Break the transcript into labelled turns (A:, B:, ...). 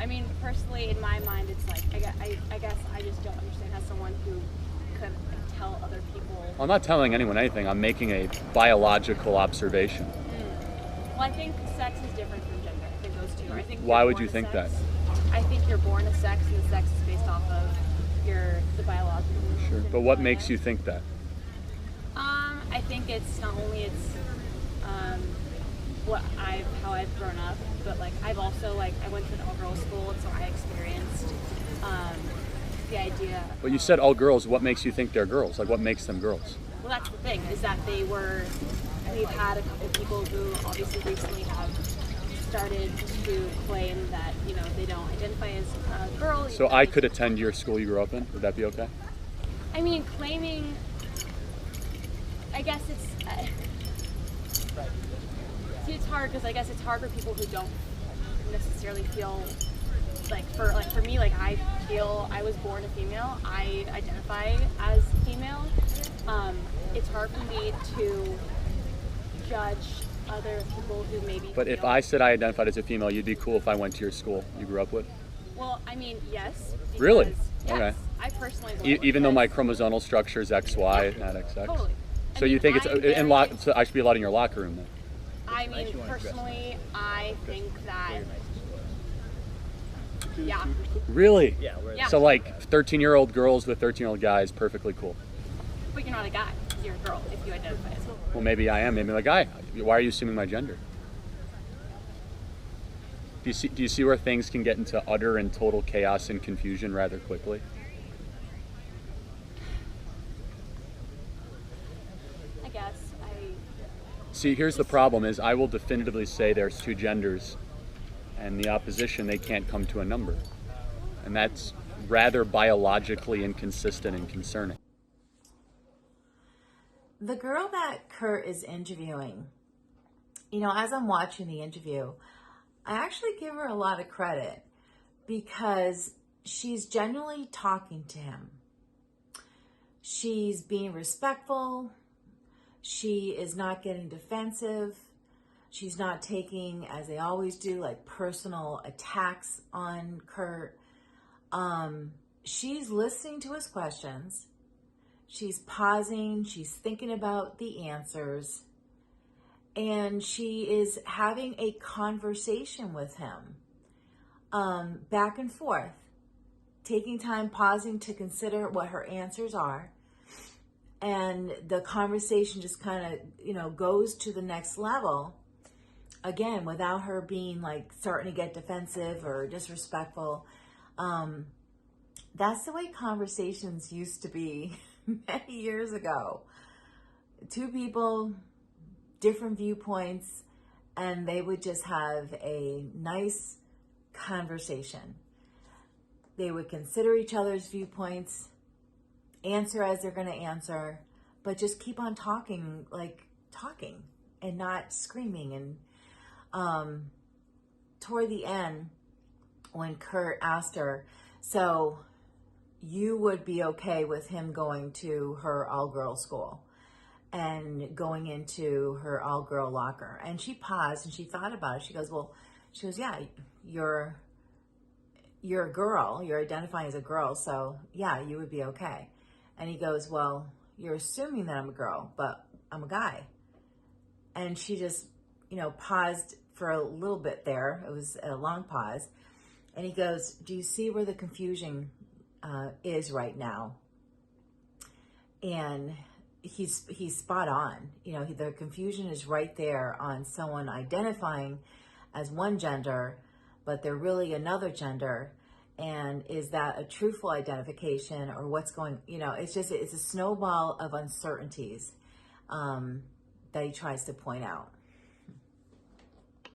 A: I mean, personally, in my mind, it's like, I guess I just don't understand how someone who could tell other people.
B: I'm not telling anyone anything. I'm making a biological observation.
A: Well, I think sex is different from gender. I think those two are. I think.
B: Why would you think that?
A: I think you're born a sex, and the sex is based off of the biological.
B: Sure. But what makes you think that?
A: I think it's not only how I've grown up, but like I've also I went to an all-girls school, and so I experienced the idea.
B: But you said all girls. What makes you think they're girls? Like, what makes them girls?
A: Well, that's the thing, is that we've had a couple people who obviously recently have started to claim that, they don't identify as a girl.
B: So I could attend your school you grew up in? Would that be okay?
A: I mean, claiming, I guess it's hard, because I guess it's hard for people who don't necessarily feel for me, I feel I was born a female. I identify as female. It's hard for me to judge other people who maybe.
B: But if I said I identified as a female, you'd be cool if I went to your school you grew up with?
A: Well, I mean, yes.
B: Really?
A: Yes,
B: okay.
A: I personally
B: even though my chromosomal structure is XY, not XX?
A: Totally.
B: So you think it's so I should be allowed in your locker room then?
A: I mean, personally, I think that. Yeah.
B: Really?
A: Yeah.
B: So 13-year-old girls with 13-year-old guys, perfectly cool.
A: But you're not a guy. You're a girl if you identify as a girl.
B: Well, maybe I am. Maybe I'm a guy. Why are you assuming my gender? Do you see where things can get into utter and total chaos and confusion rather quickly?
A: I guess.
B: See, here's the problem is I will definitively say there's two genders, and the opposition, they can't come to a number. And that's rather biologically inconsistent and concerning.
C: The girl that Kurt is interviewing, as I'm watching the interview, I actually give her a lot of credit because she's genuinely talking to him. She's being respectful. She is not getting defensive. She's not taking, as they always do, personal attacks on Kurt. She's listening to his questions. She's pausing. She's thinking about the answers. And she is having a conversation with him, back and forth, taking time, pausing to consider what her answers are. And the conversation just kind of, goes to the next level. Again, without her being starting to get defensive or disrespectful. That's the way conversations used to be many years ago. Two people, different viewpoints, and they would just have a nice conversation. They would consider each other's viewpoints, answer as they're going to answer, but just keep on talking and not screaming. And toward the end, when Kurt asked her, so you would be okay with him going to her all-girl school and going into her all-girl locker? And she paused and she thought about it. She goes, yeah, you're a girl. You're identifying as a girl. So yeah, you would be okay. And he goes, well, you're assuming that I'm a girl, but I'm a guy. And she just, paused for a little bit there. It was a long pause. And he goes, do you see where the confusion is right now? And he's spot on. The confusion is right there on someone identifying as one gender, but they're really another gender. And is that a truthful identification, or what's going, it's a snowball of uncertainties that he tries to point out.